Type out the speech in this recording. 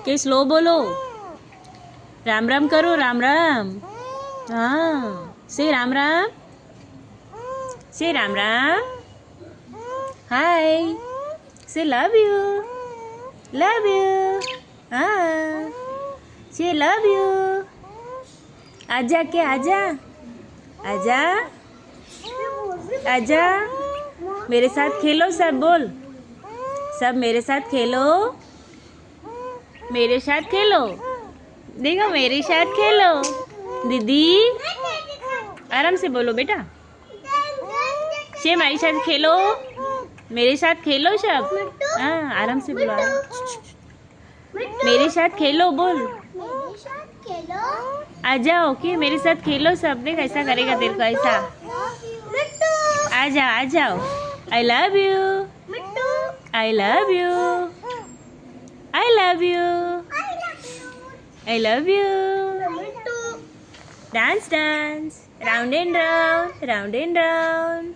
के स्लो बोलो। राम राम करो, राम राम। हाँ, से राम राम, से राम राम। हाय, से लव यू, लव यू। हाँ, से लव यू। आजा के आजा, आजा, आजा। मेरे साथ खेलो सब, बोल सब मेरे साथ खेलो, मेरे साथ खेलो। देखो मेरे साथ खेलो। दीदी आराम से बोलो बेटा। से मेरे साथ खेलो, मेरे साथ खेलो सब। हाँ, आराम से बोलो। मेरे साथ खेलो, बोल। आ जाओ, ओके मेरे साथ खेलो सब। देख ऐसा करेगा तेरे को, ऐसा। आ जाओ, आ जाओ। I love you, I love you, I love you, I love you. Dance dance, round and round, round and round.